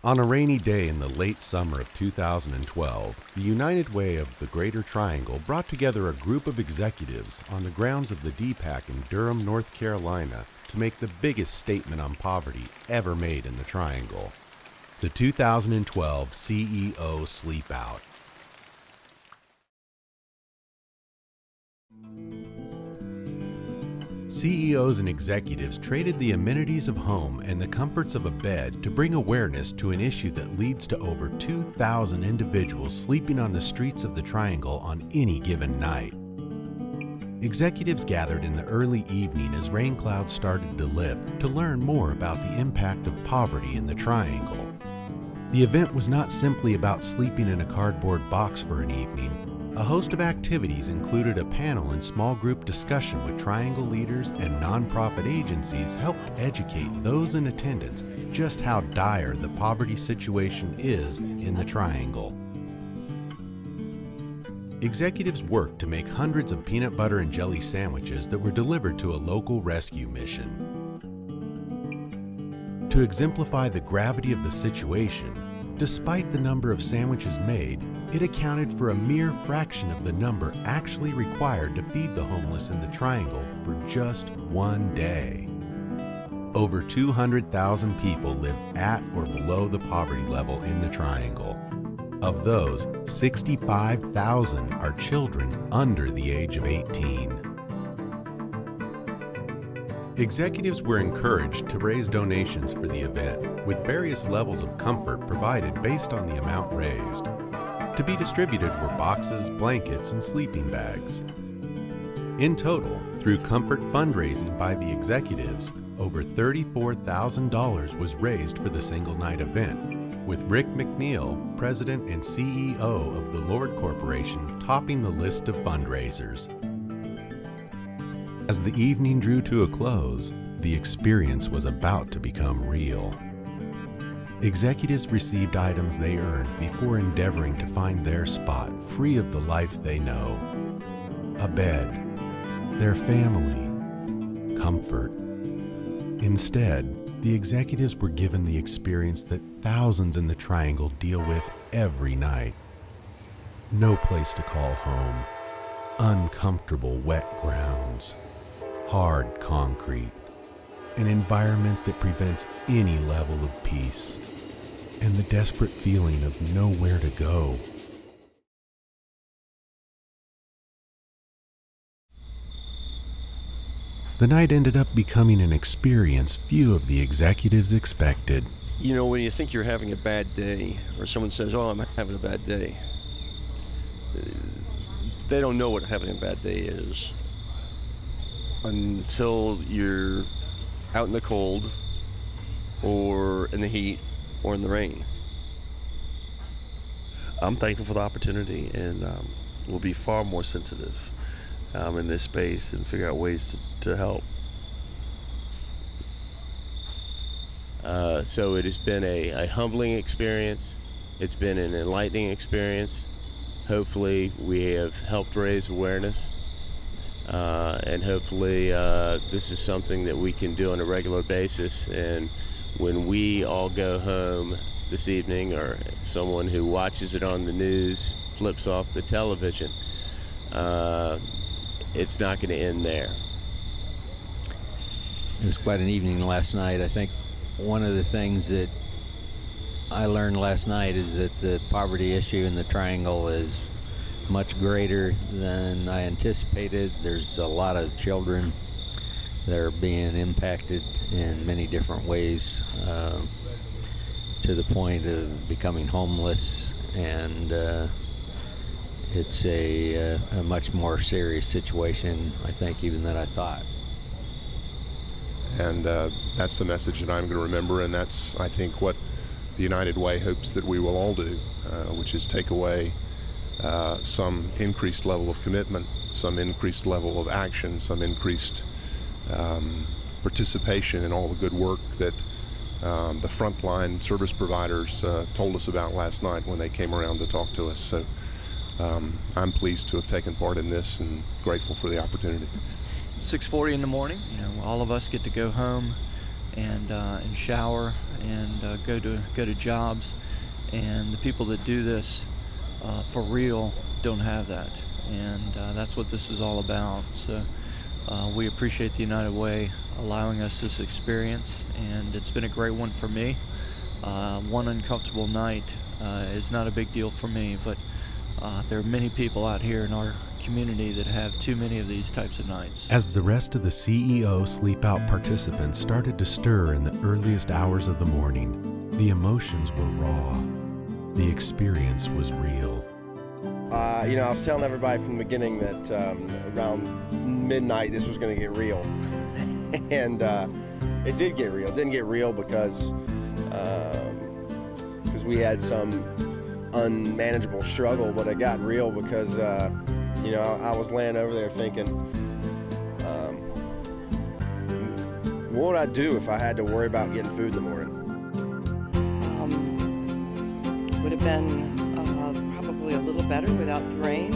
On a rainy day in the late summer of 2012, the United Way of the Greater Triangle brought together a group of executives on the grounds of the DPAC in Durham, North Carolina, to make the biggest statement on poverty ever made in the Triangle. The 2012 CEO Sleepout. CEOs and executives traded the amenities of home and the comforts of a bed to bring awareness to an issue that leads to over 2,000 individuals sleeping on the streets of the Triangle on any given night. Executives gathered in the early evening as rain clouds started to lift to learn more about the impact of poverty in the Triangle. The event was not simply about sleeping in a cardboard box for an evening. A host of activities included a panel and small group discussion with Triangle leaders and nonprofit agencies helped educate those in attendance just how dire the poverty situation is in the Triangle. Executives worked to make hundreds of peanut butter and jelly sandwiches that were delivered to a local rescue mission. To exemplify the gravity of the situation, despite the number of sandwiches made, it accounted for a mere fraction of the number actually required to feed the homeless in the Triangle for just one day. Over 200,000 people live at or below the poverty level in the Triangle. Of those, 65,000 are children under the age of 18. Executives were encouraged to raise donations for the event, with various levels of comfort provided based on the amount raised. To be distributed were boxes, blankets, and sleeping bags. In total, through comfort fundraising by the executives, over $34,000 was raised for the single night event, with Rick McNeil, President and CEO of the Lord Corporation, topping the list of fundraisers. As the evening drew to a close, the experience was about to become real. Executives received items they earned before endeavoring to find their spot free of the life they know. A bed, their family, comfort. Instead, the executives were given the experience that thousands in the Triangle deal with every night. No place to call home, uncomfortable wet grounds, hard concrete, an environment that prevents any level of peace, and the desperate feeling of nowhere to go. The night ended up becoming an experience few of the executives expected. You know, when you think you're having a bad day, or someone says, "Oh, I'm having a bad day," they don't know what having a bad day is until you're out in the cold, or in the heat, or in the rain. I'm thankful for the opportunity, and will be far more sensitive in this space and figure out ways to help. So it has been a humbling experience. It's been an enlightening experience. Hopefully we have helped raise awareness, and hopefully this is something that we can do on a regular basis. And when we all go home this evening, or someone who watches it on the news flips off the television, it's not going to end there. It was quite an evening last night. I think one of the things that I learned last night is that the poverty issue in the Triangle is much greater than I anticipated. There's a lot of children that are being impacted in many different ways, to the point of becoming homeless, and it's a much more serious situation, I think, even than I thought. And that's the message that I'm going to remember, and that's, I think, what the United Way hopes that we will all do, which is take away some increased level of commitment, some increased level of action, some increased participation in all the good work that the frontline service providers told us about last night when they came around to talk to us. So I'm pleased to have taken part in this and grateful for the opportunity. 6:40 in the morning, all of us get to go home and shower and go to jobs. And the people that do this for real don't have that, and that's what this is all about. So we appreciate the United Way allowing us this experience, and it's been a great one for me. One uncomfortable night is not a big deal for me, but there are many people out here in our community that have too many of these types of nights. As the rest of the CEO Sleepout participants started to stir in the earliest hours of the morning, the emotions were raw. The experience was real. I was telling everybody from the beginning that around midnight this was going to get real. And it did get real. It didn't get real because we had some unmanageable struggle, but it got real because, I was laying over there thinking, what would I do if I had to worry about getting food in the morning? Would have been probably a little better without the rain,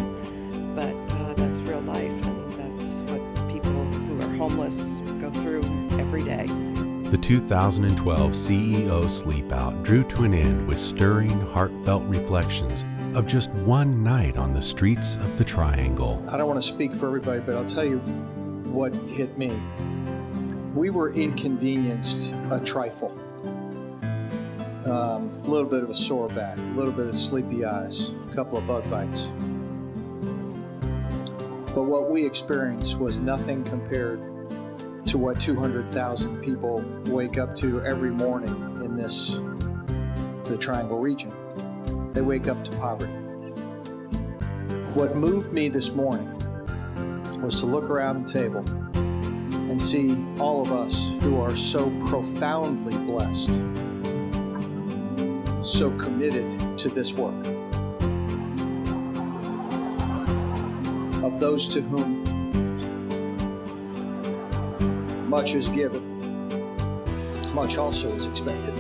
but that's real life, and that's what people who are homeless go through every day. The 2012 CEO Sleepout drew to an end with stirring, heartfelt reflections of just one night on the streets of the Triangle. I don't want to speak for everybody, but I'll tell you what hit me. We were inconvenienced a trifle. A little bit of a sore back, a little bit of sleepy eyes, a couple of bug bites. But what we experienced was nothing compared to what 200,000 people wake up to every morning in the Triangle region. They wake up to poverty. What moved me this morning was to look around the table and see all of us who are so profoundly blessed, so committed to this work. Of those to whom much is given, much also is expected.